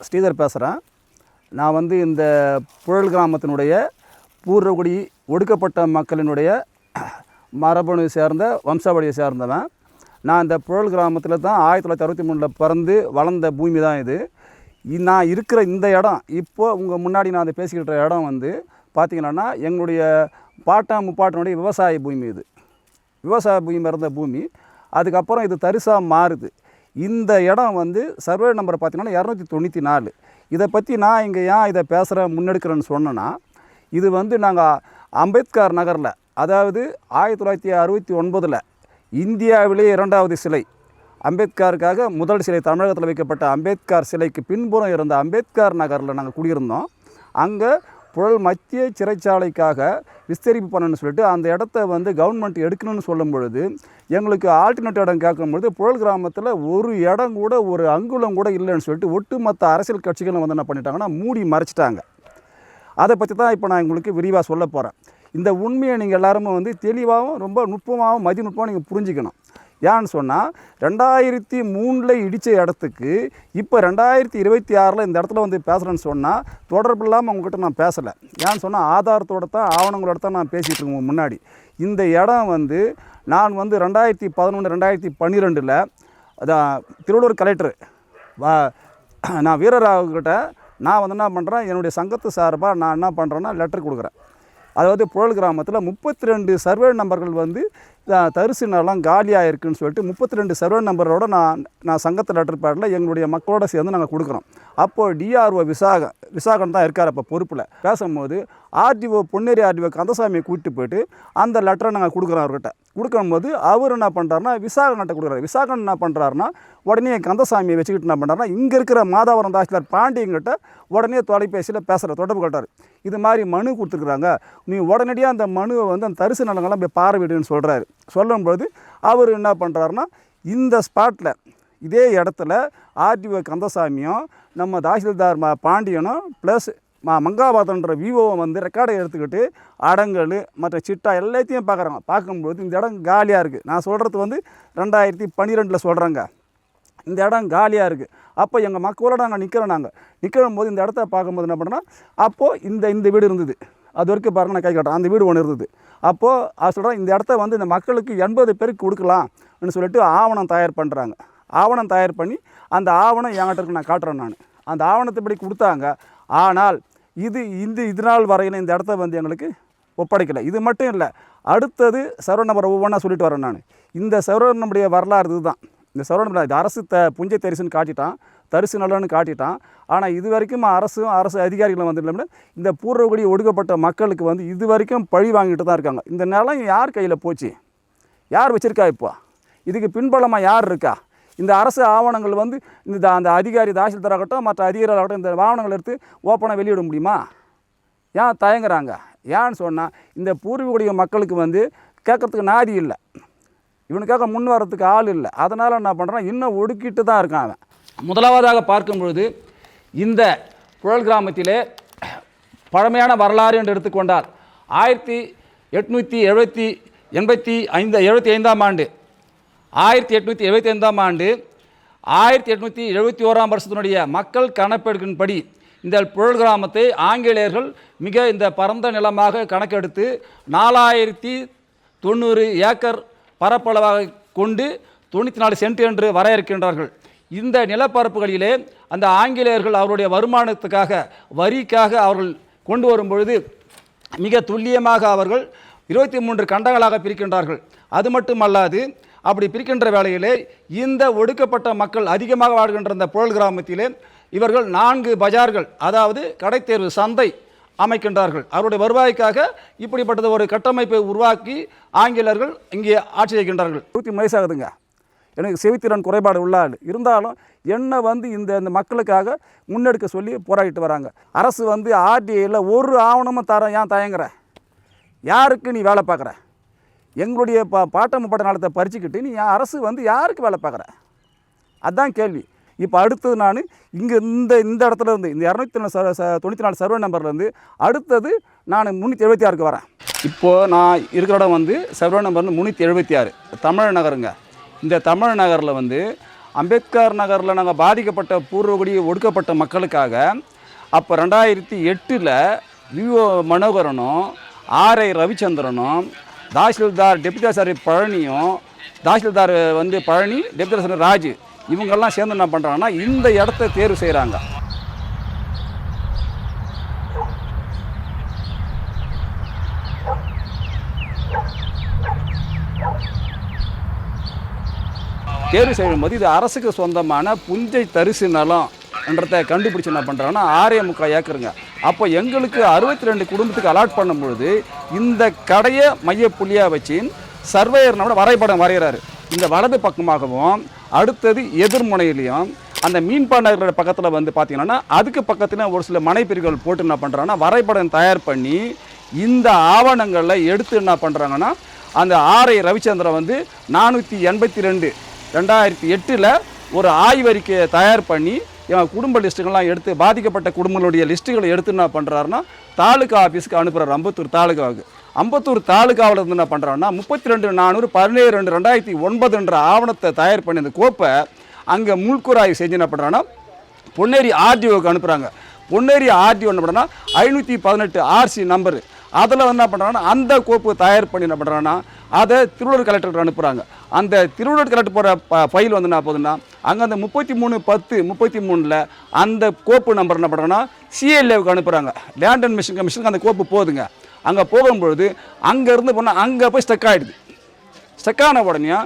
ஸ்ரீதர் பேசுகிறேன். நான் வந்து இந்த புழல் கிராமத்தினுடைய பூர்வகுடி ஒடுக்கப்பட்ட மக்களினுடைய மரபணு சேர்ந்த வம்சாவளியை சேர்ந்தவன். நான் இந்த புழல் கிராமத்தில் தான் 1963 பிறந்து வளர்ந்த பூமி தான் இது. நான் இருக்கிற இந்த இடம் இப்போது உங்கள் முன்னாடி நான் அதை பேசிக்கிட்ட இடம் வந்து பார்த்திங்கன்னா எங்களுடைய முப்பாட்டனுடைய விவசாய பூமி. இது விவசாய பூமி இருந்த பூமி. அதுக்கப்புறம் இது தரிசாக மாறுது. இந்த இடம் வந்து சர்வே நம்பர் பார்த்திங்கன்னா 294. இதை பற்றி நான் இங்கே ஏன் இதை பேசுகிறேன் முன்னெடுக்கிறேன்னு சொன்னேன்னா, இது வந்து நாங்கள் அம்பேத்கர் நகரில், அதாவது 1969 இந்தியாவிலேயே 2வது சிலை, அம்பேத்கருக்காக முதல் சிலை தமிழகத்தில் வைக்கப்பட்ட அம்பேத்கர் சிலைக்கு பின்புறம் இருந்த அம்பேத்கர் நகரில் நாங்கள் குடியிருந்தோம். அங்கே புழல் மத்திய சிறைச்சாலைக்காக விஸ்தரிப்பு பண்ணணும்னு சொல்லிட்டு அந்த இடத்த வந்து கவர்மெண்ட் எடுக்கணும்னு சொல்லும் பொழுது எங்களுக்கு ஆல்டர்னேட் இடம் கேட்கும்பொழுது புழல் கிராமத்தில் ஒரு இடம் கூட, ஒரு அங்குலம் கூட இல்லைன்னு சொல்லிட்டு ஒட்டுமொத்த அரசியல் கட்சிகளும் வந்து என்ன பண்ணிட்டாங்கன்னா மூடி மறைச்சிட்டாங்க. அதை பற்றி தான் இப்போ நான் உங்களுக்கு விரிவாக சொல்ல போகிறேன். இந்த உண்மையை நீங்கள் எல்லாருமே வந்து தெளிவாகவும் ரொம்ப நுட்பமாகவும் மதிநுட்பமாக நீங்கள் புரிஞ்சுக்கணும். ஏன்னு சொன்னால் 2003 இடித்த இடத்துக்கு இப்போ 2026 இந்த இடத்துல வந்து பேசுகிறேன்னு சொன்னால் தொடர்பு இல்லாமல் உங்கள்கிட்ட நான் பேசலை. ஏன்னு சொன்னால் ஆதாரத்தோடு தான் ஆவணங்களோட தான் நான் பேசிகிட்டு இருக்கேன் முன்னாடி. இந்த இடம் வந்து நான் வந்து 2011 2012 அதான் திருவள்ளூர் கலெக்டர் நான் வீரராவ்கிட்ட நான் வந்து என்ன பண்ணுறேன், என்னுடைய சங்கத்து சார்பாக நான் என்ன பண்ணுறேன்னா லெட்டர் கொடுக்குறேன். அதாவது புழல் கிராமத்தில் 32 சர்வே நம்பர்கள் வந்து தரிசு நிலம் காலியாக இருக்குதுன்னு சொல்லிட்டு 32 சர்வே நம்பரோட நான் சங்கத்தில் லெட்டர் பேடில் எங்களுடைய மக்களோட சேர்ந்து நாங்கள் கொடுக்குறோம். அப்போது டிஆர்ஓ விசாகன் தான் இருக்கார் அப்போ பொறுப்பில். பேசும்போது ஆர்டிஓ பொன்னேரி ஆர்டிஓ கந்தசாமியை கூப்பிட்டு போய்ட்டு அந்த லெட்டரை நாங்கள் கொடுக்குறோம் அவர்கிட்ட. கொடுக்கும்போது அவர் என்ன பண்ணுறாருனா விசாகன்கிட்ட கொடுக்குறாரு. விசாகன் என்ன பண்ணுறாருனா உடனே கந்தசாமியை வச்சுக்கிட்டு என்ன பண்ணுறாருனா இங்கே இருக்கிற மாதாவரம் தாசில்தார் பாண்டியங்கிட்ட உடனே தொலைபேசியில் தொடர்பு கொண்டார். இது மாதிரி மனு கொடுத்துருக்குறாங்க, நீ உடனடியாக அந்த மனுவை வந்து அந்த தரிசு நிலங்கள்லாம் போய் பார்வையிடுன்னு சொல்கிறாரு. சொல்லும்போது அவர் என்ன பண்ணுறாருனா இந்த ஸ்பாட்டில் இதே இடத்துல ஆர்டிஓ கந்தசாமியும் நம்ம தாசில்தார் பாண்டியனும் ப்ளஸ் மங்காபாதன்ற விவோவை வந்து ரெக்கார்டை எடுத்துக்கிட்டு அடங்கல் மற்ற சிட்டா எல்லாத்தையும் பார்க்குறாங்க. பார்க்கும்போது இந்த இடம் காலியாக இருக்குது. நான் சொல்கிறது வந்து 2012 சொல்கிறேங்க. இந்த இடம் காலியாக இருக்குது. அப்போ எங்கள் மக்களோட நாங்கள் நிற்கும் போது இந்த இடத்த பார்க்கும்போது என்ன பண்ணுறோன்னா, அப்போது இந்த வீடு இருந்தது. அது வரைக்கும் பாருங்கள், நான் கை காட்டுறேன், அந்த வீடு ஒன்று இருந்தது. அப்போது அது சொல்கிறேன், இந்த இடத்த வந்து இந்த மக்களுக்கு 80 பேருக்கு கொடுக்கலாம்னு சொல்லிட்டு ஆவணம் தயார் பண்ணுறாங்க. ஆவணம் தயார் பண்ணி அந்த ஆவணம் என்கிட்ட இருக்கு, நான் காட்டுறேன். நான் அந்த ஆவணத்தைப்படி கொடுத்தாங்க. ஆனால் இது நாள் வரையில் இந்த இடத்த வந்து எங்களுக்கு ஒப்படைக்கலை. இது மட்டும் இல்லை, அடுத்தது சர்வே நம்பர் ஒவ்வொன்றா சொல்லிட்டு வரேன். நான் இந்த சர்வே நம்பருடைய வரலாறு இதுதான். இந்த சர்வே நம்பர் இது அரசு புஞ்சை தரிசுன்னு காட்டிட்டான், தரிசு நலன்னு காட்டிட்டான். ஆனால் இது வரைக்கும் அரசு அதிகாரிகளும் வந்து இல்லைன்னா இந்த பூர்வகுடி ஒடுக்கப்பட்ட மக்களுக்கு வந்து இது வரைக்கும் பழி வாங்கிட்டு தான் இருக்காங்க. இந்த நிலம் யார் கையில் போச்சு, யார் வச்சுருக்கா, இப்போ இதுக்கு பின்பலமாக யார் இருக்கா? இந்த அரசு ஆவணங்கள் வந்து அந்த அதிகாரி தாசில்தாராகட்டும் மற்ற அதிகாரிகளாகட்டும் இந்த ஆவணங்கள் எடுத்து ஓப்பனாக வெளியிட முடியுமா? ஏன் தயங்குறாங்க? ஏன்னு சொன்னால் இந்த பூர்வீக மக்களுக்கு வந்து கேட்குறதுக்கு நாதி இல்லை, இவனுக்காக முன் வரத்துக்கு ஆள் இல்லை. அதனால் என்ன பண்ணுறான், இன்னும் ஒடுக்கிட்டு தான் இருக்கான் அவன். முதலாவதாக பார்க்கும் பொழுது இந்த புழல் கிராமத்திலே பழமையான வரலாறு என்று எடுத்துக்கொண்டால் 1875 ஆண்டு 1875 ஆண்டு 1871 வருஷத்தினுடைய மக்கள் கணக்கெடுப்பின்படி இந்த புழல் கிராமத்தை ஆங்கிலேயர்கள் மிக இந்த பரந்த நிலமாக கணக்கெடுத்து 4090 ஏக்கர் பரப்பளவாக கொண்டு 94 சென்ட் என்று வரையறுக்கின்றார்கள். இந்த நிலப்பரப்புகளிலே அந்த ஆங்கிலேயர்கள் அவருடைய வருமானத்துக்காக வரிக்காக அவர்கள் கொண்டு வரும் பொழுது மிக துல்லியமாக அவர்கள் 23 கண்டங்களாக பிரிக்கின்றார்கள். அது மட்டுமல்லாது அப்படி பிரிக்கின்ற வேளையிலே இந்த ஒடுக்கப்பட்ட மக்கள் அதிகமாக வாழ்கின்ற இந்த புழல் கிராமத்திலே இவர்கள் 4 பஜார்கள், அதாவது கடைத்தேர்வு சந்தை அமைக்கின்றார்கள். அவருடைய வருவாய்க்காக இப்படிப்பட்டது ஒரு கட்டமைப்பை உருவாக்கி ஆங்கிலேயர்கள் இங்கே ஆட்சி செய்கின்றார்கள். 20 வயசாகுதுங்க, எனக்கு செவித்திறன் குறைபாடு உள்ளாள் இருந்தாலும் என்னை வந்து இந்த மக்களுக்காக முன்னெடுக்க சொல்லி போராடிட்டு வராங்க. அரசு வந்து ஆர்டிஐயில் ஒரு ஆவணமும் ஏன் தயங்குற? யாருக்கு நீ வேலை பார்க்குற? எங்களுடைய பாட்ட நாளத்தை பறிச்சுக்கிட்டு நீ அரசு வந்து யாருக்கு வேலை பார்க்குற? அதுதான் கேள்வி. இப்போ அடுத்தது நான் இங்கே இந்த இடத்துல இருந்து இந்த 294 சர்வே நம்பர்லேருந்து அடுத்தது நான் 376க்கு வரேன். இப்போது நான் இருக்கிற இடம் வந்து சர்வே நம்பர் 376 தமிழ் நகருங்க. இந்த தமிழ் நகரில் வந்து அம்பேத்கர் நகரில் நாங்கள் பாதிக்கப்பட்ட பூர்வகுடி ஒடுக்கப்பட்ட மக்களுக்காக அப்போ 2008 விஓ மனோகரனும் ஆர்ஐ ரவிச்சந்திரனும் தாசில்தார் டெப்டி தாசில்தார் பழனியும் தாசில்தார் வந்து பழனி டெப்டி தாசில்தார் ராஜு இவங்கெல்லாம் சேர்ந்து என்ன பண்ணுறாங்கன்னா இந்த இடத்த தேர்வு செய்கிறாங்க. தேர்வு செய்யும்போது இது அரசுக்கு சொந்தமான புஞ்சை தரிசு நிலம் என்றதை கண்டுபிடிச்சி என்ன பண்ணுறாங்கன்னா 6.25 ஏக்கருங்க. அப்போ எங்களுக்கு 62 குடும்பத்துக்கு அலாட் பண்ணும்பொழுது இந்த கடையை மையப்புள்ளியாக வச்சு சர்வேயர் நம்ம வரைபடம் வரைகிறாரு. இந்த வலது பக்கமாகவும் அடுத்தது எதிர்முனையிலையும் அந்த மீன்பாண்டகரோட பக்கத்தில் வந்து பார்த்திங்கன்னா அதுக்கு பக்கத்தில் ஒரு சில மனைப்பிரிவுகள் போட்டு என்ன பண்ணுறாங்கன்னா வரைபடம் தயார் பண்ணி இந்த ஆவணங்களில் எடுத்து என்ன பண்ணுறாங்கன்னா அந்த ஆர்ஐ ரவிச்சந்திரன் வந்து 482 2008 ஒரு ஆய்வறிக்கையை தயார் பண்ணி எங்கள் குடும்ப லிஸ்ட்டுகள்லாம் எடுத்து பாதிக்கப்பட்ட குடும்பங்களுடைய லிஸ்ட்டுகளை எடுத்து என்ன பண்ணுறாருன்னா தாலுகா ஆஃபீஸுக்கு அனுப்புகிறார். அம்பத்தூர் தாலுகாவுக்கு. அம்பத்தூர் தாலுகாவில் இருந்து என்ன பண்ணுறாருன்னா 32/4/17/2009 ஆவணத்தை தயார் பண்ணி அந்த கோப்பை அங்கே முள்கூராய்வு செஞ்சு என்ன பண்ணுறாங்கன்னா பொன்னேரி ஆர்டிஓக்கு அனுப்புகிறாங்க. பொன்னேரி ஆர்டிஓ என்ன பண்ணுறோன்னா 518 ஆர்சி நம்பரு அதில் வந்து என்ன பண்ணுறாங்கன்னா அந்த கோப்பு தயார் பண்ணி என்ன பண்ணுறாங்கன்னா அதை திருவள்ளூர் கலெக்டருக்கு அனுப்புகிறாங்க. அந்த திருவள்ளூர் கலெக்டர் போகிற ஃபைல் வந்து என்ன போகுதுன்னா அங்கே அந்த 33/10/33 அந்த கோப்பு நம்பர் என்ன பண்ணுறாங்கன்னா சிஎல்ஏவுக்கு அனுப்புகிறாங்க. லேண்ட் அண்ட் மிஷன் கமிஷனுக்கு அந்த கோப்பு போகுதுங்க. அங்கே போகும்பொழுது அங்கேருந்து போனால் அங்கே போய் ஸ்டக் ஆகிடுது. ஸ்டக் ஆன உடனே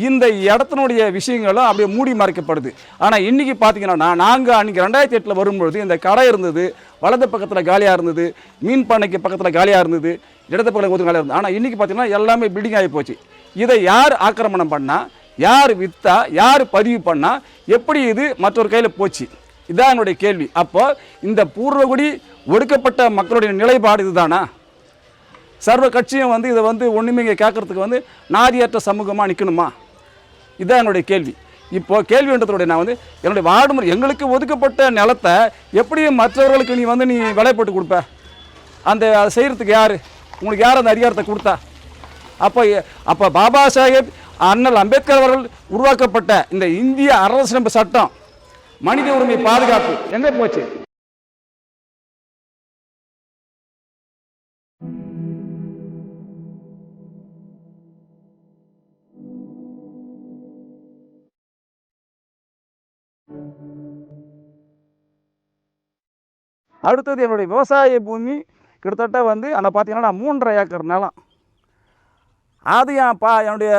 இந்த இடத்தினுடைய விஷயங்களும் அப்படியே மூடி மறைக்கப்படுது. ஆனால் இன்றைக்கி பார்த்தீங்கன்னா நாங்கள் அன்றைக்கி 2008 வரும்பொழுது இந்த கடை இருந்தது, வலது பக்கத்தில் காலியாக இருந்தது, மீன் பண்ணைக்கு பக்கத்தில் காலியாக இருந்தது, இடது பக்கத்தில் கொஞ்சம் காலியாக இருந்தது. ஆனால் இன்றைக்கி பார்த்தீங்கன்னா எல்லாமே பில்டிங் ஆகி போச்சு. இதை யார் ஆக்கிரமணம் பண்ணால், யார் விற்றா, யார் பதிவு பண்ணால், எப்படி இது மற்றொரு கையில் போச்சு? இதுதான் என்னுடைய கேள்வி. அப்போ இந்த பூர்வகுடி ஒடுக்கப்பட்ட மக்களுடைய நிலைப்பாடு இதுதானா? சர்வ கட்சியும் வந்து இதை வந்து ஒன்றுமே இங்கே கேட்குறதுக்கு வந்து நாதியற்ற சமூகமாக நிற்கணுமா? இதுதான் என்னுடைய கேள்வி. இப்போது கேள்வின்றதோடைய நான் வந்து என்னுடைய வார்டு முறை எங்களுக்கு ஒதுக்கப்பட்ட நிலத்தை எப்படி மற்றவர்களுக்கு நீ வந்து விலை போட்டு கொடுப்ப? அந்த அதை செய்கிறதுக்கு யார்? உங்களுக்கு யார் அந்த அதிகாரத்தை கொடுத்தா? அப்போ பாபா சாஹேப் அண்ணல் அம்பேத்கர் அவர்கள் உருவாக்கப்பட்ட இந்த இந்திய அரசியலமைப்பு சட்டம் மனித உரிமை பாதுகாப்பு எங்கே போச்சு? அடுத்தது என்னுடைய விவசாய பூமி கிட்டத்தட்ட வந்து அங்கே பார்த்தீங்கன்னா 3.5 ஏக்கர் நிலம். அது என்னுடைய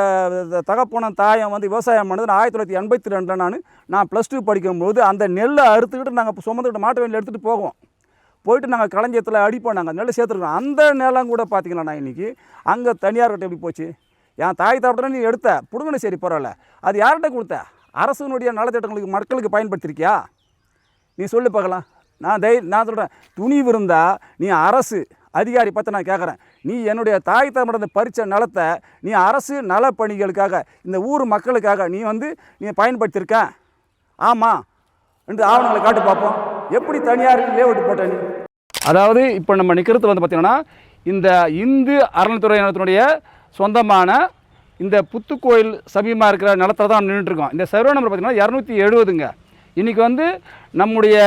தகப்பனும் தாயம் வந்து விவசாயம் பண்ணது 1982 நான் +2 படிக்கும்போது அந்த நெல்லை அறுத்துக்கிட்டு நாங்கள் சுமந்துக்கிட்டு மாட்டு வண்டியில் எடுத்துகிட்டு போயிட்டு நாங்கள் களஞ்சியத்தில் அடிப்போம். நாங்கள் நெல் சேர்த்துருக்கோம். அந்த நிலம் கூட பார்த்தீங்கன்னா இன்றைக்கி அங்கே தனியார்கிட்ட எப்படி போச்சு? என் தாய் தாப்பட்டா நீ எடுத்த பிடுங்கணும், சரி பரவாயில்ல, அது யார்கிட்ட கொடுத்த? அரசுனுடைய நலத்திட்டங்களுக்கு மக்களுக்கு பயன்படுத்திருக்கியா? நீ சொல்லி பார்க்கலாம். நான் சொல்கிறேன், துணிவு இருந்தால் நீ அரசு அதிகாரி பார்த்து நான் கேட்குறேன், நீ என்னுடைய தாய் தமிழை பறித்த நிலத்தை நீ அரசு நலப்பணிகளுக்காக இந்த ஊர் மக்களுக்காக நீ பயன்படுத்தியிருக்க? ஆமாம் என்று ஆவணங்களை காட்டு பார்ப்போம். எப்படி தனியார் லேஅவுட் போட்ட நீ? அதாவது இப்போ நம்ம நிற்கிறது வந்து பார்த்திங்கன்னா இந்த இந்து அறநிலைத்துறை நிலத்தினுடைய சொந்தமான இந்த புத்துக்கோயில் சமீபமாக இருக்கிற நிலத்தில் தான் நின்றுட்டுருக்கோம். இந்த சர்வே நம்பர் பார்த்திங்கன்னா 270ங்க. இன்றைக்கி வந்து நம்முடைய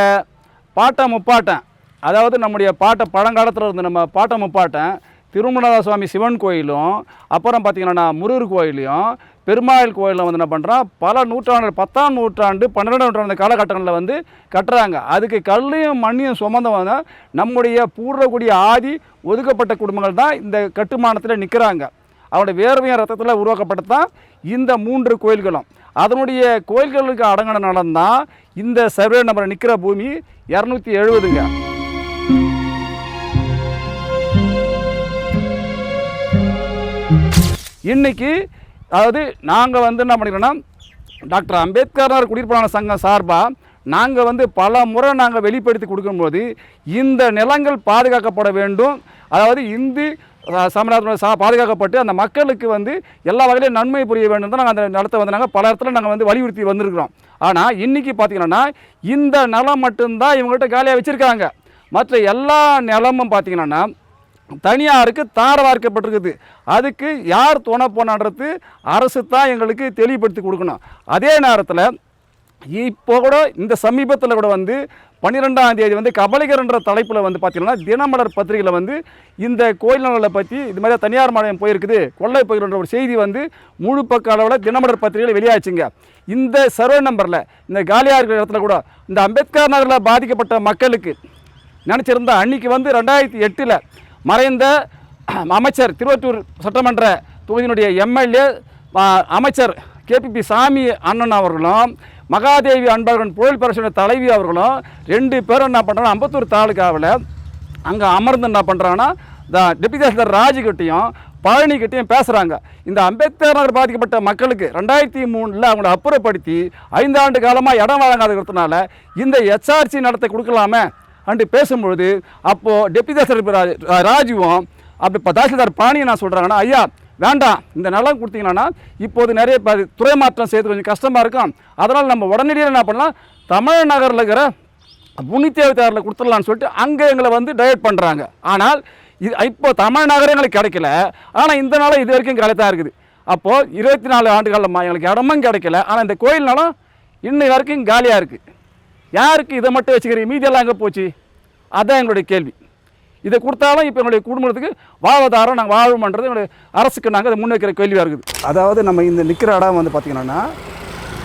பாட்டம் முப்பாட்டன், அதாவது நம்முடைய பழங்காலத்தில் இருந்த நம்ம பாட்டம் முப்பாட்டன் திருமணநாத சுவாமி சிவன் கோயிலும் அப்புறம் பார்த்திங்கன்னா முருகர் கோயிலையும் பெருமாள் கோயிலில் வந்து என்ன பண்ணுறான் பல நூற்றாண்டு 10ஆம் நூற்றாண்டு 12ஆம் நூற்றாண்டு காலகட்டங்களில் வந்து கட்டுறாங்க. அதுக்கு கல்லையும் மண்ணையும் சுமந்தவங்க நம்முடைய பூர்வகுடி ஆதி ஒதுக்கப்பட்ட குடும்பங்கள் தான் இந்த கட்டுமானத்தில் நிற்கிறாங்க. அவருடைய வேர்வையும் ரத்தத்தில் உருவாக்கப்பட்டது தான் இந்த 3 கோயில்களும். அதனுடைய கோயில்களுக்கு அடங்கின நடந்தான் இந்த சர்வே நம்பர் நிற்கிற பூமி 270ங்க. இன்னைக்கு அதாவது நாங்கள் வந்து என்ன பண்ணிக்கிறோன்னா டாக்டர் அம்பேத்கர் குடியிருப்பாளர் சங்கம் சார்பாக நாங்கள் பல முறை நாங்கள் வெளிப்படுத்தி கொடுக்கும்போது இந்த நிலங்கள் பாதுகாக்கப்பட வேண்டும், அதாவது இந்து சமண பாதுகாக்கப்பட்டு அந்த மக்களுக்கு எல்லா வகையிலும் நன்மை புரிய வேண்டும் தான் நாங்கள் அந்த நிலத்தை நாங்கள் பல இடத்துல நாங்கள் வலியுறுத்தி வந்திருக்கிறோம். ஆனால் இன்றைக்கி பார்த்திங்கன்னா இந்த நிலம் மட்டும்தான் இவங்கள்ட்ட காலியாக வச்சுருக்காங்க. மற்ற எல்லா நிலமும் பார்த்திங்கன்னா தனியாருக்கு தாரவார்க்கப்பட்டிருக்குது. அதுக்கு யார் துணை போனான்றது அரசு தான் எங்களுக்கு தெளிவுபடுத்தி கொடுக்கணும். அதே நேரத்தில் இப்போ கூட இந்த சமீபத்தில் கூட வந்து 12ஆம் தேதி வந்து கபலிகர்ன்ற தலைப்பில் வந்து பார்த்தீங்கன்னா தினமலர் பத்திரிகையில் வந்து இந்த கோயில் நலங்களை பற்றி இது மாதிரி தனியார் மாநிலம் போயிருக்குது, கொள்ளை போயிருன்ற ஒரு செய்தி வந்து முழு பக்க அளவில் தினமலர் பத்திரிகையில் வெளியாச்சுங்க. இந்த சர்வே நம்பரில் இந்த காலியாக இருக்கிற இடத்துல கூட இந்த அம்பேத்கர் நகரில் பாதிக்கப்பட்ட மக்களுக்கு நினச்சிருந்தா அன்றைக்கி வந்து 2008 மறைந்த அமைச்சர் திருவொற்றூர் சட்டமன்ற தொகுதியினுடைய எம்எல்ஏ அமைச்சர் கேபிபி சாமி அண்ணன் அவர்களும் மகாதேவி அன்பழகன் புழல் பிரச்சனை தலைவி அவர்களும் 2 பேரும் என்ன பண்ணுறாங்க, அம்பத்தூர் தாலுக்காவில் அங்கே அமர்ந்து என்ன பண்ணுறாங்கன்னா டெப்யூட்டி தாசில்தார் ராஜுக்கிட்டையும் பழனிக்கிட்டையும் பேசுகிறாங்க. இந்த அம்பேத்கர் நகர் பாதிக்கப்பட்ட மக்களுக்கு 2003 அவங்கள அப்புறப்படுத்தி 5 ஆண்டு காலமாக இடம் வழங்காததுனால இந்த எச்ஆர்சி நடத்த கொடுக்கலாமே அன்று பேசும்பொழுது அப்போது டெப்யூட்டி தாசில்தார் ராஜுவும் அப்படி இப்போ தாசில்தார் பழனியை நான் சொல்கிறாங்கன்னா, ஐயா வேண்டாம், இந்த நிலம் கொடுத்தீங்கன்னா இப்போது நிறைய துறை மாற்றம் செய்து கொஞ்சம் கஷ்டமாக இருக்கும், அதனால் நம்ம உடனடியாக என்ன பண்ணலாம், தமிழ் நகரில் இருக்கிற புனித்தேவத்தாரில் கொடுத்துடலான்னு சொல்லிட்டு அங்கே எங்களை வந்து டைவர்ட் பண்ணுறாங்க. ஆனால் இது இப்போ தமிழ் நகரம் எங்களுக்கு கிடைக்கல, ஆனால் இந்த நாளும் இது வரைக்கும் கிடைத்தான் இருக்குது. அப்போது 24 ஆண்டு காலமாக எங்களுக்கு இடமும் கிடைக்கல, ஆனால் இந்த கோயில் நிலம் இன்னும் வரைக்கும் காலியாக இருக்குது. யாருக்கு இதை மட்டும் வச்சுக்கிறீங்க, மீதியெல்லாம் எங்கே போச்சு? அதுதான் எங்களுடைய கேள்வி. இதை கொடுத்தாலும் இப்போ என்னுடைய குடும்பத்துக்கு வாழ்வாதாரம் நாங்கள் வாழுமன்றது என்னுடைய அரசுக்கு நாங்கள் அதை முன்வைக்கிற கேள்வியாக இருக்குது. அதாவது நம்ம இந்த நிற்கிற இடம் வந்து பார்த்திங்கன்னா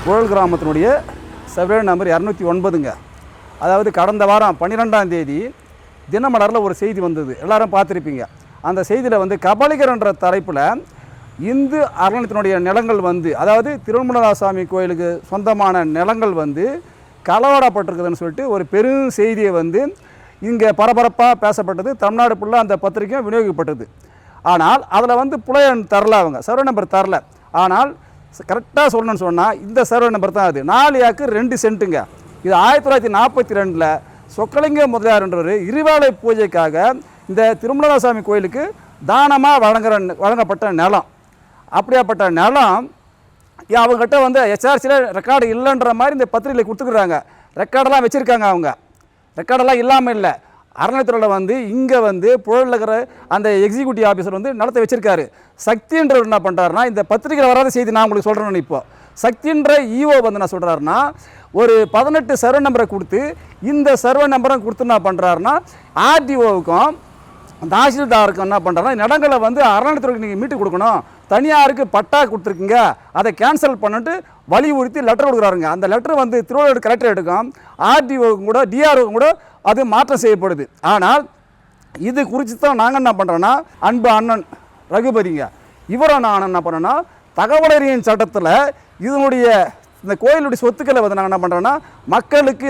புழல் கிராமத்தினுடைய சர்வே நம்பர் 209ங்க. அதாவது கடந்த வாரம் 12ஆம் தேதி தினமலரில் ஒரு செய்தி வந்தது, எல்லாரும் பார்த்துருப்பீங்க. அந்த செய்தியில் வந்து கபலிகர்ன்ற தலைப்பில் இந்து அறநிலையத்தினுடைய நிலங்கள் வந்து, அதாவது திருமணதாசாமி கோயிலுக்கு சொந்தமான நிலங்கள் வந்து களவாடப்பட்டிருக்குதுன்னு சொல்லிட்டு ஒரு பெரும் செய்தியை வந்து இங்கே பரபரப்பாக பேசப்பட்டது. தமிழ்நாடு ஃபுல்லாக அந்த பத்திரிக்கையும் விநியோகிக்கப்பட்டது. ஆனால் அதில் வந்து புலையன் தரல, அவங்க சர்வே நம்பர் தரல. ஆனால் கரெக்டாக சொல்லணும்னு சொன்னால் இந்த சர்வே நம்பர் தான் அது. 4 ஏக்கர் 2 சென்ட்டுங்க. இது 1942 சொக்கலிங்க முதலியார்ன்றவர் இருவேளை பூஜைக்காக இந்த திருமலசாமி கோயிலுக்கு தானமாக வழங்கப்பட்ட நிலம். அப்படியாப்பட்ட நிலம் அவங்ககிட்ட வந்து எச்ஆர்சியில் ரெக்கார்டு இல்லைன்ற மாதிரி இந்த பத்திரிகையில் கொடுத்துக்கிறாங்க. ரெக்கார்டெல்லாம் வச்சுருக்காங்க, அவங்க ரெக்கார்டெல்லாம் இல்லாமல் இல்லை. அறநிலையத்துறையில் வந்து இங்கே வந்து புழலில் இருக்கிற அந்த எக்ஸிக்யூட்டிவ் ஆஃபீஸர் வந்து நிலத்தை வச்சுருக்காரு. சக்தின்றவர் என்ன பண்ணுறாருனா, இந்த பத்திரிகையில் வராத செய்தி நான் உங்களுக்கு சொல்கிறேன். இப்போ சக்தின்ற ஈஓ வந்து என்ன சொல்கிறாருன்னா, ஒரு 18 சர்வே நம்பரை கொடுத்து இந்த சர்வே நம்பரை கொடுத்து என்ன பண்ணுறாருன்னா ஆர்டிஓவுக்கும் தாசில்தாருக்கும் என்ன பண்ணுறாருன்னா இடங்களை வந்து அறநிலையத்துறைக்கு நீங்கள் மீட்டு கொடுக்கணும், தனியாருக்கு பட்டா கொடுத்துருக்கீங்க, அதை கேன்சல் பண்ணிட்டு வலியுறுத்தி லெட்டர் கொடுக்குறாருங்க. அந்த லெட்டர் வந்து திருவள்ளூர் கலெக்டரேட்டுக்கும் ஆர்டிஓவுக்கும் கூட டிஆர்ஓக்கும் கூட அது மாற்றம் செய்யப்படுது. ஆனால் இது குறித்து தான் நாங்கள் என்ன பண்ணுறோன்னா, அன்பு அண்ணன் ரகுபதிங்க இவரை நான் என்ன பண்ணேன்னா தகவலறியும் சட்டத்தில் இதனுடைய இந்த கோயிலுடைய சொத்துக்களை வந்து நாங்கள் என்ன பண்ணுறோன்னா மக்களுக்கு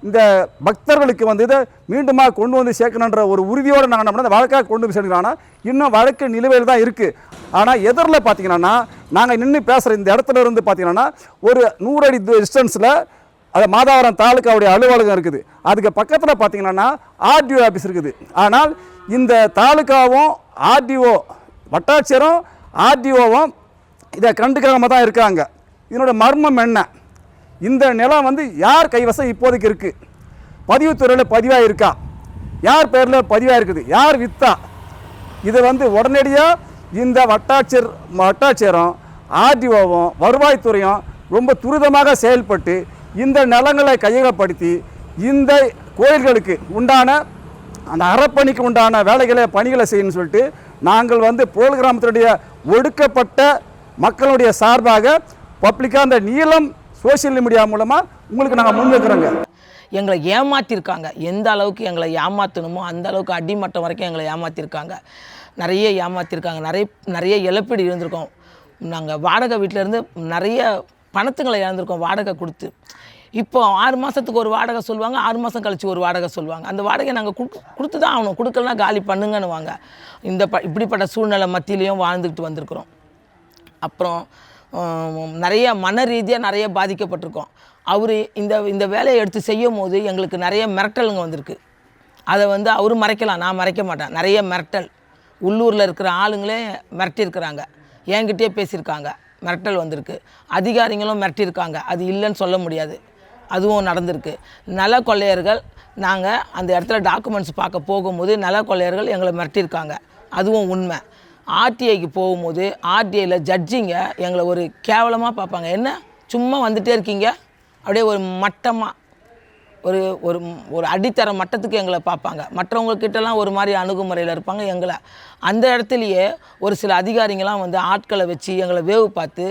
இந்த பக்தர்களுக்கு வந்து இதை மீண்டுமாக கொண்டு வந்து சேர்க்கணுன்ற ஒரு உறுதியோடு நாங்கள் என்ன பண்ணோம் வழக்காக கொண்டு போய் சேர்க்கிறோன்னா இன்னும் வழக்கு நிலுவையில் தான் இருக்குது. ஆனால் எதிரில் பார்த்தீங்கன்னா நாங்கள் நின்று பேசுகிற இந்த இடத்துல இருந்து பார்த்தீங்கன்னா ஒரு 100 அடி டிஸ்டன்ஸில் அது மாதாவரம் தாலுக்காவுடைய அலுவலகம் இருக்குது. அதுக்கு பக்கத்தில் பார்த்தீங்கன்னா ஆர்டிஓ ஆஃபீஸ் இருக்குது. ஆனால் இந்த தாலுக்காவும் ஆர்டிஓ வட்டாட்சியரும் ஆர்டிஓவும் இதை கண்டுக்காமல் தான் இருக்காங்க. இதனோட மர்மம் என்ன, இந்த நிலம் வந்து யார் கைவசம் இப்போதைக்கு இருக்குது, பதிவுத்துறையில் பதிவாக இருக்கா, யார் பேரில் பதிவாக இருக்குது, யார் விற்றா, இது வந்து உடனடியாக இந்த வட்டாட்சியரும் ஆர்டிஓவும் வருவாய்த்துறையும் ரொம்ப துரிதமாக செயல்பட்டு இந்த நிலங்களை கையகப்படுத்தி இந்த கோயில்களுக்கு உண்டான அந்த அறப்பணிக்கு உண்டான பணிகளை செய்யணும்னு சொல்லிட்டு நாங்கள் வந்து புழல் கிராமத்தினுடைய ஒடுக்கப்பட்ட மக்களுடைய சார்பாக பப்ளிக்காக அந்த நீளம் சோசியல் மீடியா மூலமாக உங்களுக்கு நாங்கள் முன்வைக்கிறோங்க. எங்களை ஏமாற்றிருக்காங்க. எந்த அளவுக்கு எங்களை ஏமாற்றணுமோ அந்த அளவுக்கு அடிமட்டம் வரைக்கும் எங்களை ஏமாற்றிருக்காங்க. நிறைய ஏமாற்றிருக்காங்க. நிறைய இழப்பீடு இருந்திருக்கோம். நாங்கள் வாடகை வீட்டிலேருந்து நிறைய பணத்துங்களை இழந்திருக்கோம் வாடகை கொடுத்து. இப்போ 6 மாதத்துக்கு ஒரு வாடகை சொல்லுவாங்க, 6 மாதம் கழித்து ஒரு வாடகை சொல்லுவாங்க. அந்த வாடகை நாங்கள் கொடுத்து தான் ஆகணும், கொடுக்கலனா காலி பண்ணுங்கன்னு வாங்க. இப்படிப்பட்ட சூழ்நிலை மத்தியிலையும் வாழ்ந்துக்கிட்டு வந்திருக்கிறோம். அப்புறம் நிறைய மன ரீதியாக நிறைய பாதிக்கப்பட்டிருக்கோம். அவர் இந்த வேலையை எடுத்து செய்யும் போது எங்களுக்கு நிறைய மிரட்டலுங்க வந்திருக்கு. அதை வந்து அவர் மறைக்கலாம், நான் மறைக்க மாட்டேன். நிறைய மிரட்டல் உள்ளூரில் இருக்கிற ஆளுங்களே மிரட்டியிருக்கிறாங்க, என்கிட்டயே பேசியிருக்காங்க, மிரட்டல் வந்திருக்கு. அதிகாரிகளும் மிரட்டியிருக்காங்க, அது இல்லைன்னு சொல்ல முடியாது, அதுவும் நடந்திருக்கு. நல கொள்ளையர்கள் நாங்கள் அந்த இடத்துல டாக்குமெண்ட்ஸ் பார்க்க போகும்போது நல கொள்ளையர்கள் எங்களை மிரட்டியிருக்காங்க, அதுவும் உண்மை. ஆர்டிஐக்கு போகும்போது ஆர்டிஐயில் ஜட்ஜிங்க எங்களை ஒரு கேவலமாக பார்ப்பாங்க. என்ன சும்மா வந்துகிட்டே இருக்கீங்க, அப்படியே ஒரு மட்டமாக ஒரு ஒரு ஒரு அடித்தர மட்டத்துக்கு எங்களை பார்ப்பாங்க. மற்றவங்கக்கிட்டலாம் ஒரு மாதிரி அணுகுமுறையில் இருப்பாங்க. எங்களை அந்த இடத்துலையே ஒரு சில அதிகாரிங்களாம் வந்து ஆட்களை வச்சு எங்களை வேவு பார்த்து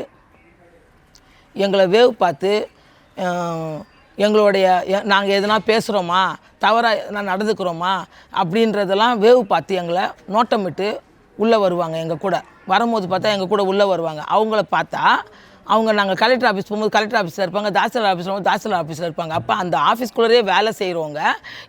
எங்களுடைய நாங்கள் எதனா பேசுகிறோமா, தவறாக எதனா நடந்துக்கிறோமா அப்படின்றதெல்லாம் வேவு பார்த்து எங்களை நோட்டமிட்டு உள்ளே வருவாங்க. எங்கள் கூட வரும்போது பார்த்தா எங்கள் கூட உள்ளே வருவாங்க. அவங்கள பார்த்தா அவங்க நாங்கள் கலெக்டர் ஆஃபீஸ் போகும்போது கலெக்டர் ஆஃபீஸில் இருப்பாங்க, தாசில்தார் ஆஃபீஸில் போகும்போது தாசில்தார் ஆஃபீஸில் இருப்பாங்க. அப்போ அந்த ஆஃபீஸ்குள்ளேயே வேலை செய்கிறவங்க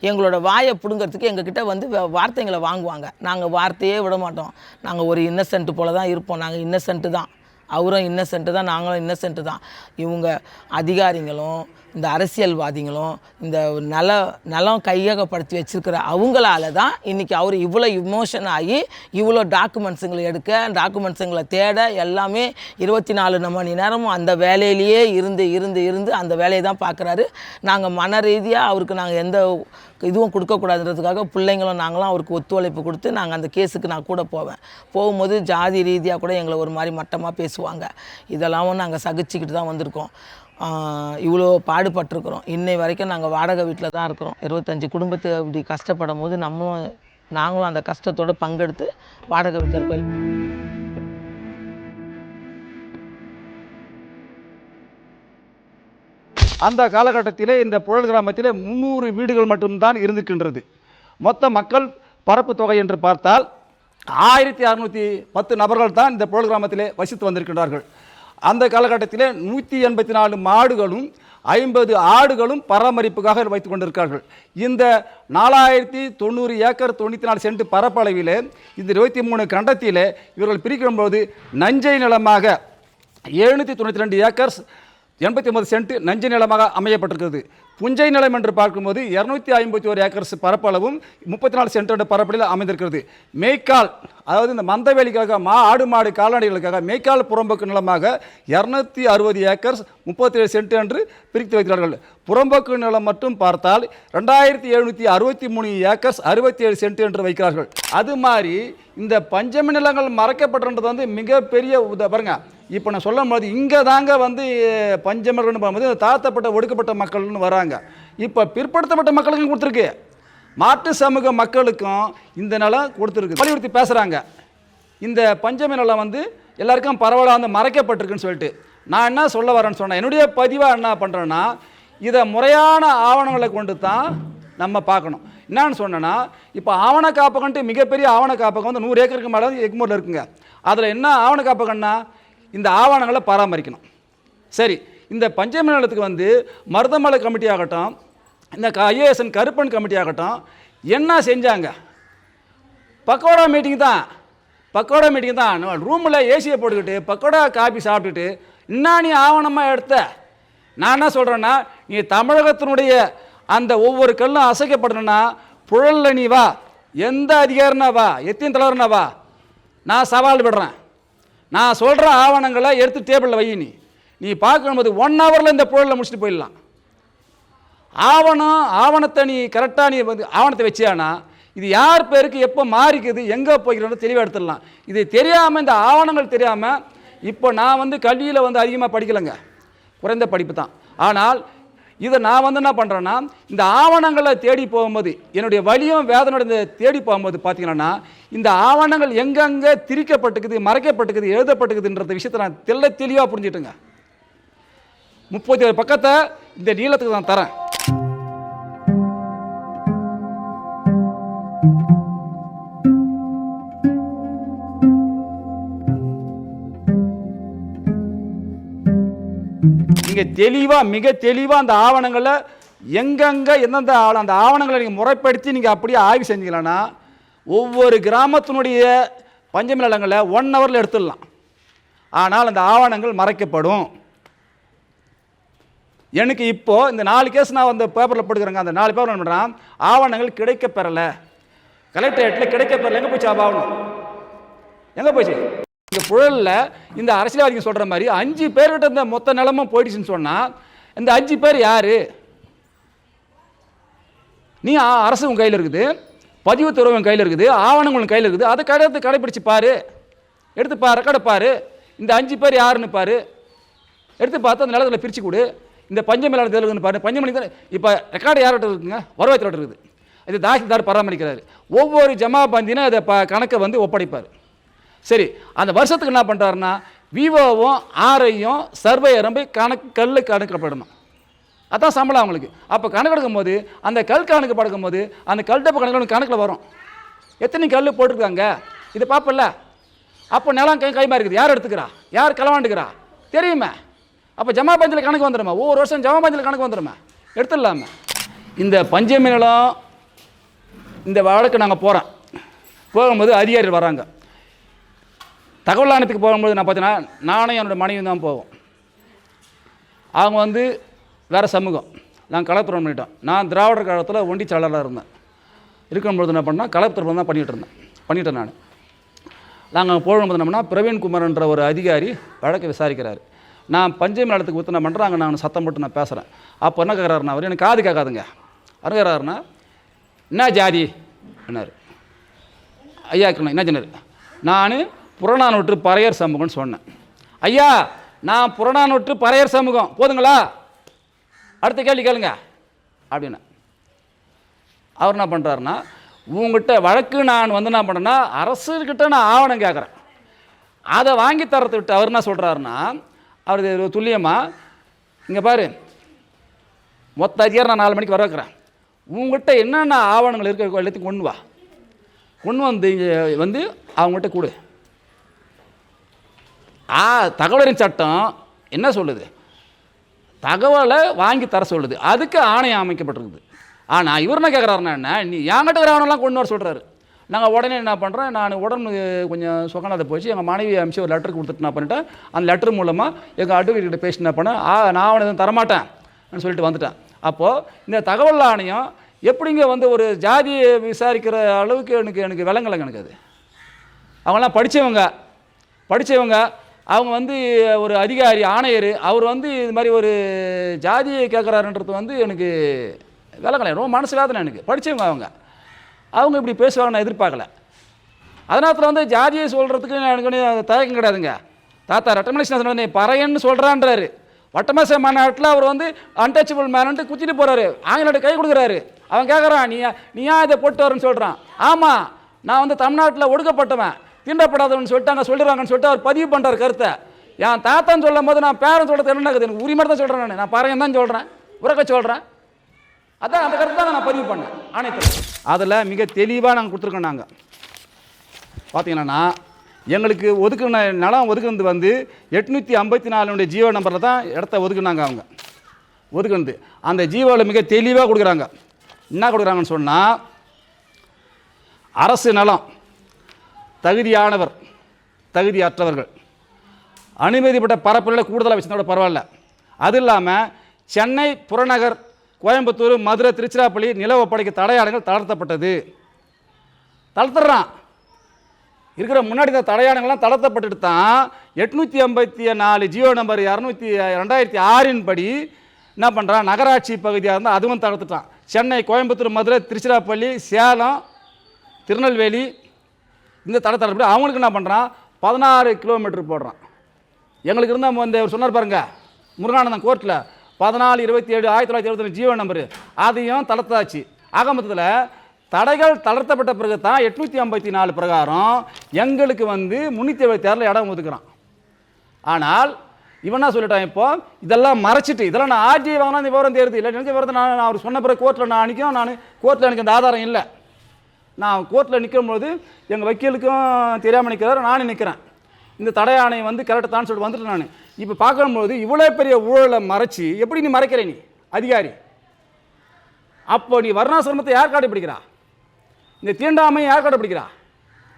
எங்களோட வாயை பிடுங்கிறதுக்கு எங்ககிட்ட வந்து வார்த்தைங்களை வாங்குவாங்க. நாங்கள் வார்த்தையே விட மாட்டோம். நாங்கள் ஒரு இன்னசென்ட்டு போல தான் இருப்போம். நாங்கள் இன்னசென்ட்டு தான், அவரும் இன்னசென்ட்டு தான், நாங்களும் இன்னசென்ட்டு தான். இவங்க அதிகாரிங்களும் இந்த அரசியல்வாதிகளும் இந்த நலம் கையகப்படுத்தி வச்சுருக்கிற அவங்களால தான் இன்றைக்கி அவர் இவ்வளோ இமோஷன் ஆகி இவ்வளோ டாக்குமெண்ட்ஸுங்களை எடுக்க, டாக்குமெண்ட்ஸுங்களை தேட எல்லாமே 24 மணி நேரமும் அந்த வேலையிலேயே இருந்து அந்த வேலையை தான் பார்க்குறாரு. நாங்கள் மன ரீதியாக அவருக்கு நாங்கள் எந்த இதுவும் கொடுக்கக்கூடாதுன்றதுக்காக பிள்ளைங்களும் நாங்களும் அவருக்கு ஒத்துழைப்பு கொடுத்து நாங்கள் அந்த கேஸுக்கு நான் கூட போகும்போது ஜாதி ரீதியாக கூட எங்களை ஒரு மாதிரி மட்டமாக பேசுவாங்க. இதெல்லாம் நாங்கள் சகிச்சுக்கிட்டு தான் வந்திருக்கோம். இவ்வளோ பாடுபட்டிருக்கிறோம். இன்னை வரைக்கும் நாங்கள் வாடகை வீட்டில் தான் இருக்கிறோம். 25 குடும்பத்தை அப்படி கஷ்டப்படும் போது நாங்களும் அந்த கஷ்டத்தோடு பங்கெடுத்து வாடகை வீட்டில் இருக்கோம். அந்த காலகட்டத்திலே இந்த புழல் கிராமத்திலே 300 வீடுகள் மட்டும்தான் இருந்திருக்கின்றது. மொத்த மக்கள் பரப்பு தொகை என்று பார்த்தால் 1610 நபர்கள் தான் இந்த புழல் கிராமத்திலே வசித்து வந்திருக்கின்றார்கள். அந்த காலகட்டத்திலே 184 மாடுகளும் 50 ஆடுகளும் பராமரிப்புக்காக வைத்து கொண்டிருக்கிறார்கள். இந்த 4090 ஏக்கர் 94 சென்ட் பரப்பளவிலே இந்த 23 கண்டத்திலே இவர்கள் பிரிக்கும்போது நஞ்சை நிலமாக 792 ஏக்கர்ஸ் 89 சென்ட் நஞ்சை நிலமாக அமையப்பட்டிருக்கிறது. புஞ்சை நிலம் என்று பார்க்கும்போது 251 ஏக்கர்ஸ் பரப்பளவும் 34 சென்ட் பரப்பளவில் அமைந்திருக்கிறது. மேய்க்கால், அதாவது இந்த மந்தவெளிக்காக ஆடு மாடு கால்நடைகளுக்காக மேய்க்கால் புறம்போக்கு நிலமாக 260 ஏக்கர்ஸ் 37 சென்ட் என்று பிரித்து வைக்கிறார்கள். புறம்போக்கு நிலம் மட்டும் பார்த்தால் 2763 ஏக்கர்ஸ் 67 சென்ட் என்று வைக்கிறார்கள். அது மாதிரி இந்த பஞ்சமி நிலங்கள் மறைக்கப்பட்டது வந்து மிகப்பெரிய பாருங்க. இப்போ நான் சொல்லும் போது இங்கே தாங்க வந்து பஞ்சமர்கள்னு பார்க்கும்போது தாழ்த்தப்பட்ட ஒடுக்கப்பட்ட மக்கள்னு வராங்க. இப்போ பிற்படுத்தப்பட்ட மக்களுக்கும் கொடுத்துருக்கு, மாற்று சமூக மக்களுக்கும் இந்த நிலம் கொடுத்துருக்கு. வலியுறுத்தி பேசுகிறாங்க. இந்த பஞ்சமி நிலம் வந்து எல்லாருக்கும் பரவாயில்ல வந்து மறைக்கப்பட்டிருக்குன்னு சொல்லிட்டு நான் என்ன சொல்ல வரேன்னு சொன்னேன். என்னுடைய பதிவாக என்ன பண்ணுறேன்னா, இதை முறையான ஆவணங்களை கொண்டு தான் நம்ம பார்க்கணும். என்னன்னு சொன்னேன்னா, இப்போ ஆவண காப்பகன்ட்டு மிகப்பெரிய ஆவண காப்பகம் வந்து 100 ஏக்கருக்கு மேலே எக்மூரில் இருக்குங்க. அதில் என்ன ஆவண காப்பகம்னா இந்த ஆவணங்களை பராமரிக்கணும். சரி, இந்த பஞ்சமி நிலத்துக்கு வந்து மருதமலை கமிட்டி ஆகட்டும், இந்த ஐஏஎஸ்என் கருப்பன் கமிட்டி ஆகட்டும், என்ன செஞ்சாங்க? பக்கோடா மீட்டிங் தான். ரூமில் ஏசியை போட்டுக்கிட்டு பக்கோடா காபி சாப்பிட்டுட்டு நீ ஆவணமாக எடுத்த. நான் என்ன சொல்கிறேன்னா, நீ தமிழகத்தினுடைய அந்த ஒவ்வொரு கல்லும் அசைக்கப்படணும்னா புழலில் நீ வா, எந்த அதிகாரினா வா, எத்தனை தலைவர்னா வா, நான் சவால் விடுறேன். நான் சொல்கிற ஆவணங்களை எடுத்து டேபிளில் வை. நீ பார்க்கும்போது 1 ஹவரில் இந்த புழலில் முடிச்சுட்டு போயிடலாம். ஆவணத்தை நீ கரெக்டாக நீ வந்து ஆவணத்தை வச்சியானா இது யார் பேருக்கு எப்போ மாறிக்குது, எங்கே போய்க்கிறோன்னு தெளிவாக எடுத்துடலாம். இது தெரியாமல், இந்த ஆவணங்கள் தெரியாமல், இப்போ நான் வந்து கல்வியில் வந்து அதிகமாக படிக்கலைங்க, குறைந்த படிப்பு தான். ஆனால் இதை நான் வந்து என்ன பண்ணுறேன்னா, இந்த ஆவணங்களை தேடி போகும்போது என்னுடைய வலியும் வேதனையோட தேடி போகும்போது பார்த்தீங்கன்னா, இந்த ஆவணங்கள் எங்கெங்கே திரிக்கப்பட்டுக்குது, மறைக்கப்பட்டுக்குது, எழுதப்பட்டுக்குதுன்ற விஷயத்தை நான் தெளிவாக புரிஞ்சுட்டுங்க. 37 பக்கத்தை இந்த நீளத்துக்கு நான் தரேன். மிக தெளிவாக அந்த ஆவணங்களை எங்கெங்கே எந்தெந்த அந்த ஆவணங்களை நீங்கள் முறைப்படுத்தி நீங்கள் அப்படியே ஆய்வு செஞ்சீங்கன்னா ஒவ்வொரு கிராமத்தினுடைய பஞ்சமி நிலங்களை 1 ஹவரில் எடுத்துடலாம். ஆனால் அந்த ஆவணங்கள் மறைக்கப்படும். எனக்கு இப்போது இந்த 4 கேஸ் நான் வந்து பேப்பரில் போட்டுக்கிறேங்க. அந்த 4 பேப்பர் என்ன பண்ணுறான், ஆவணங்கள் கிடைக்கப்பெறலை, கலெக்டரேட்டில் கிடைக்கப்பெறலை. எங்கே போச்சு ஆவணம்? எங்கே போச்சு? இந்த புழலில் இந்த அரசியல்வாதிகள் சொல்கிற மாதிரி 5 பேர்கிட்ட இந்த மொத்த நிலமும் போயிடுச்சுன்னு சொன்னால் இந்த 5 பேர் யார்? நீ அரசு உன் கையில் இருக்குது, பதிவுத்துறை உன் கையில் இருக்குது, ஆவணங்கள் உன் கையில் இருக்குது. அதை கடைப்பிடிச்சு பாரு, எடுத்து ரெக்கார்டு பாரு. இந்த 5 பேர் யாருன்னு பாரு, எடுத்து பார்த்து அந்த நிலத்தில் பிரித்து கொடு. இந்த பஞ்சமேலாளர் இருக்குதுன்னு பாருங்க. பஞ்சமேலாளர் இப்போ ரெக்கார்டு யார்கிட்ட இருக்குங்க? வருவாய்த்துறை இருக்குது. இது தாசில்தார் பராமரிக்கிறாரு. ஒவ்வொரு ஜமாபந்தினும் அதை கணக்கை வந்து ஒப்படைப்பார். சரி, அந்த வருஷத்துக்கு என்ன பண்ணுறாருன்னா விவோவும் ஆர்ஐயும் சர்வேயரும் போய் கணக்கப்படணும். அதான் சம்பளம் அவங்களுக்கு. அப்போ கணக்கெடுக்கும் போது அந்த கணக்கு படுக்கும் போது அந்த டப்பு கணக்கில் வரும். எத்தனை கல் போட்டிருக்காங்க இது பார்ப்பல. அப்போ நிலம் கைமா இருக்குது, யார் எடுத்துக்கிறா, யார் களவாண்டுக்கிறா தெரியுமே. அப்போ ஜமாபந்தியில் கணக்கு வந்துடுமா? ஒவ்வொரு வருஷம் ஜமாபந்தியில் கணக்கு வந்துடுமா? எடுத்துடலாமே. இந்த பஞ்சமி நிலம் இந்த வழக்கு நாங்கள் போகும்போது அதிகாரிகள் வராங்க. தகவல் ஆணையத்துக்கு போகும்போது நான் பார்த்தீங்கன்னா நானும் என்னோடய மனைவி தான் போவோம். அவங்க வந்து வேறு சமூகம், நாங்கள் கலப்புறம் பண்ணிட்டோம். நான் திராவிடர் கழகத்தில் ஒண்டி செயலாளராக இருந்தேன். இருக்கும்போது என்ன பண்ணால் கலப்புறம் தான் பண்ணிட்டேன் நான். நாங்கள் போகும்போது என்ன பண்ணால் பிரவீன்குமார்ன்ற ஒரு அதிகாரி வழக்கை விசாரிக்கிறார். நான் பஞ்சமி நிலத்துக்கு ஊற்றின பண்ணுறாங்க, நான் சத்தம் போட்டு நான் பேசுகிறேன். அப்போ என்ன கேட்குறாருன்னா, அவர் எனக்கு காது கேட்காதுங்க. அருகிறாருன்னா என்ன ஜாதி என்னார் ஐயா இருக்கணும் என்ன சொன்னார்? நான் புறநானூற்று பறையர் சமூகம்னு சொன்னேன். ஐயா நான் புறநானூற்று பறையர் சமூகம் போதுங்களா, அடுத்த கேள்வி கேளுங்க அப்படின்னு. அவர் என்ன பண்ணுறாருன்னா, உங்ககிட்ட வழக்கு நான் வந்து என்ன பண்ணுறேன்னா அரசுக்கிட்ட நான் ஆவணம் கேட்குறேன், அதை வாங்கி தரத்தை விட்டு அவர் என்ன சொல்கிறாருன்னா, அவர் துல்லியமாக இங்கே பாரு மொத்த அதிகாரம் நான் 4 மணிக்கு வர வைக்கிறேன், உங்கள்கிட்ட என்னென்ன ஆவணங்கள் இருக்க எல்லாத்தையும் கொண்டு வந்து அவங்ககிட்ட கொடு. தகவலின் சட்டம் என்ன சொல்லுது? தகவலை வாங்கி தர சொல்லுது, அதுக்கு ஆணையம் அமைக்கப்பட்டிருக்குது. ஆனால் இவர் என்ன கேட்குறாருன்னா, என்ன நீ என்கிட்ட ஆவணம்லாம் கொண்டு வர சொல்கிறாரு. நாங்கள் உடனே என்ன பண்ணுறேன், நான் உடனே கொஞ்சம் சுகநாத போச்சு, எங்கள் மனைவி அனுப்பிச்சு ஒரு லெட்டர் கொடுத்துட்டு நான் பண்ணிட்டேன். அந்த லெட்டர் மூலமாக எங்கள் அட்வொகேட்கிட்ட பேசி என்ன பண்ணேன், நான் அவனை எதுவும் தரமாட்டேன் சொல்லிட்டு வந்துட்டேன். அப்போது இந்த தகவல் ஆணையம் எப்படிங்க வந்து ஒரு ஜாதியை விசாரிக்கிற அளவுக்கு எனக்கு விளங்கலைங்க. எனக்கு அது அவங்களாம் படித்தவங்க அவங்க வந்து ஒரு அதிகாரி ஆணையர், அவர் வந்து இது மாதிரி ஒரு ஜாதியை கேட்குறாருன்றது வந்து எனக்கு விளங்கலை, ரொம்ப மனசு வேதனை. எனக்கு படித்தவங்க அவங்க இப்படி பேசுவாங்க நான் எதிர்பார்க்கல. அதனால வந்து ஜாதியை சொல்கிறதுக்கு எனக்கு தயக்கம் கிடையாதுங்க. தாத்தா ரெட்டமலேஷன் சொன்னது பறையன்னு சொல்கிறான்றாரு. வட்டமேசை மாநாட்டில் அவர் வந்து அன்டச்சபிள் மேனன்ட்டு குத்திட்டு போகிறாரு, ஆங்கிலோட கை கொடுக்குறாரு. அவன் கேட்குறான், நீ ஏன் இதை போட்டு வரேன்னு சொல்கிறான். ஆமாம், நான் வந்து தமிழ்நாட்டில் ஒடுக்கப்பட்டவன், தீண்டப்படாதவன்னு சொல்லிட்டு அங்கே சொல்லிடுறாங்கன்னு சொல்லிட்டு அவர் பதிவு பண்ணுறாரு கருத்தை. என் தாத்தான்னு சொல்லும் போது நான் பேரன் சொல்கிறது என்ன இருக்குது, எனக்கு உரிமை தான் சொல்கிறேன், நான் பறையன் தான் சொல்கிறேன், உறக்க சொல்கிறேன். அதான் அந்த கருத்து தான் நான் பதிவு பண்ணேன் ஆணையத்தில். அதில் மிக தெளிவாக நாங்கள் கொடுத்துருக்கோம். நாங்கள் பார்த்தீங்கன்னா எங்களுக்கு ஒதுக்குன நிலம் ஒதுக்குனது வந்து 854 ஜீவோ நம்பரில் தான் இடத்த ஒதுக்குனாங்க. அவங்க ஒதுக்குனது அந்த ஜீவோவில் மிக தெளிவாக கொடுக்குறாங்க. என்ன கொடுக்குறாங்கன்னு சொன்னால், அரசு நிலம் தகுதியானவர் தகுதியற்றவர்கள் அனுமதிப்பட்ட பரப்பில் கூடுதலாக வச்சுருந்தோட பரவாயில்ல. அது இல்லாமல் சென்னை புறநகர் கோயம்புத்தூர் மதுரை திருச்சிராப்பள்ளி நில ஒப்படைக்க தடையாளங்கள் தளர்த்தப்பட்டது. தளர்த்துறான் இருக்கிற முன்னாடி இந்த தடையாளங்கள்லாம் தளர்த்தப்பட்டுட்டு தான் 854 ஜியோ நம்பர் 2006 படி என்ன பண்ணுறான், நகராட்சி பகுதியாக இருந்தால் அதுவும் தளர்த்துட்டான். சென்னை கோயம்புத்தூர் மதுரை திருச்சிராப்பள்ளி சேலம் திருநெல்வேலி இந்த தளர்த்தப்படி அவங்களுக்கு என்ன பண்ணுறான் 16 கிலோமீட்டர் போடுறான். எங்களுக்கு இருந்தால் இந்த சொன்னார் பாருங்க முருகானந்தம் கோர்ட்டில் 14/27/1972 ஜியோ நம்பரு அதையும் தளர்த்தாச்சு. ஆக மொத்தத்தில் தடைகள் தளர்த்தப்பட்ட பிறகு தான் 854 பிரகாரம் எங்களுக்கு வந்து 376 இடம் ஒதுக்குறான். ஆனால் இவன் என்ன சொல்லிட்டான், இப்போ இதெல்லாம் மறைச்சிட்டு இதெல்லாம் நான் ஆர்டிஐ வாங்கினா இந்த விவரம் தெரியுது இல்லை நினைச்ச விவரத்தை நான் அவர் சொன்ன பிறகு கோர்ட்டில் நான் நிற்கும். நான் கோர்ட்டில் எனக்கு இந்த ஆதாரம் இல்லை. நான் கோர்ட்டில் நிற்கும்போது எங்கள் வக்கீலுக்கும் தெரியாமல் நிற்கிறார், நானும் நிற்கிறேன். இந்த தடை ஆணையம் வந்து கரெக்டாக தான் சொல்லிட்டு வந்துட்டு நான் இப்போ பார்க்கும்போது இவ்வளோ பெரிய ஊழலை மறைச்சி எப்படி நீ மறைக்கிற நீ அதிகாரி? அப்போ நீ வர்ணாசிரமத்தை யார் கடைப்பிடிக்கிறா? இந்த தீண்டாமை யார் கடைப்பிடிக்கிறா?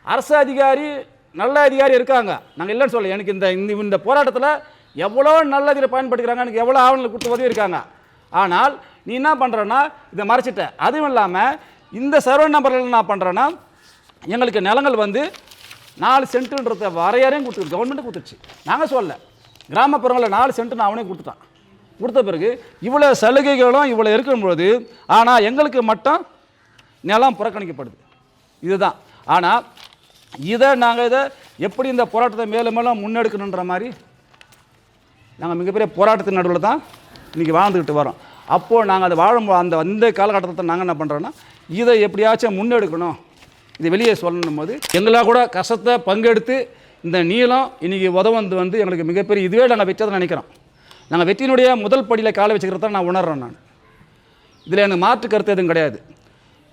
அரசு அதிகாரி நல்ல அதிகாரி இருக்காங்க, நாங்கள் இல்லைன்னு சொல்ல. எனக்கு இந்த போராட்டத்தில் எவ்வளோ நல்ல அதிகாரி பயன்படுத்துகிறாங்க, எனக்கு எவ்வளோ ஆவணங்கள் கொடுத்து உதவி இருக்காங்க. ஆனால் நீ என்ன பண்ணுறன்னா இதை மறைச்சிட்ட. அதுவும் இல்லாமல் இந்த சர்வே நம்பரில் என்ன பண்ணுறேன்னா எங்களுக்கு நிலங்கள் வந்து 4 சென்ட்டுன்றத வரையறையும் கொடுத்துருக்கு, கவர்மெண்ட்டு கொடுத்துருச்சு. நாங்கள் சொல்லலை, கிராமப்புறங்களில் 4 சென்ட்டு அவனே கொடுத்துட்டான். கொடுத்த பிறகு இவ்வளோ சலுகைகளும் இவ்வளோ இருக்கும்பொழுது ஆனால் எங்களுக்கு மட்டும் நிலம் புறக்கணிக்கப்படுது. இதுதான். ஆனால் இதை எப்படி இந்த போராட்டத்தை மேலும் மேலும் முன்னெடுக்கணுன்ற மாதிரி நாங்கள் மிகப்பெரிய போராட்டத்தின் நடுவில் தான் இன்றைக்கி வாழ்ந்துக்கிட்டு வரோம். அப்போது நாங்கள் அதை வாழும் அந்த காலகட்டத்தை நாங்கள் என்ன பண்ணுறோன்னா இதை எப்படியாச்சும் முன்னெடுக்கணும், இதை வெளியே சொல்லணும் போது எங்களாக கூட கஷ்டத்தை பங்கெடுத்து இந்த நீளம் இன்றைக்கி உதவுந்து எங்களுக்கு மிகப்பெரிய இதுவே நாங்கள் வெற்றதை நினைக்கிறோம். நாங்கள் வெற்றியினுடைய முதல் படியில் காலை வச்சுக்கிறத நான் உணர்றேன். நான் இதில் எனக்கு மாற்று கருத்து எதுவும் கிடையாது.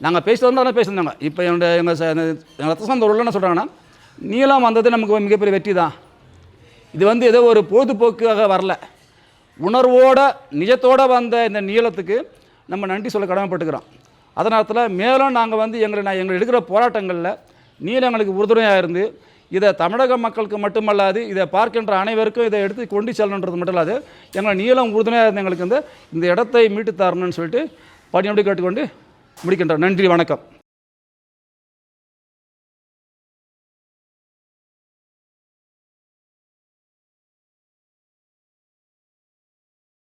நாங்கள் பேசியிருந்தாங்க. இப்போ எங்கள் ரத்த சொந்தம் என்ன சொல்கிறாங்கன்னா, நீளம் வந்தது நமக்கு மிகப்பெரிய வெற்றி தான். இது ஏதோ ஒரு பொழுதுபோக்காக வரல, உணர்வோட நிஜத்தோடு வந்த இந்த நீளத்துக்கு நம்ம நன்றி சொல்ல கடமைப்பட்டுக்கிறோம். அதனால மேலும் நாங்கள் எங்கள் எடுக்கிற போராட்டங்களில் நீளங்களுக்கு உறுதுணையாக இருந்து இதை தமிழக மக்களுக்கு மட்டுமல்லாது இதை பார்க்கின்ற அனைவருக்கும் இதை எடுத்து கொண்டு செல்லணுன்றது மட்டும் இல்லாது எங்களை நீளம் உறுதுணையாக இருந்து எங்களுக்கு இந்த இடத்தை மீட்டு தரணும்னு சொல்லிட்டு பணியோடு கேட்டுக்கொண்டு முடிக்கின்றோம். நன்றி, வணக்கம்.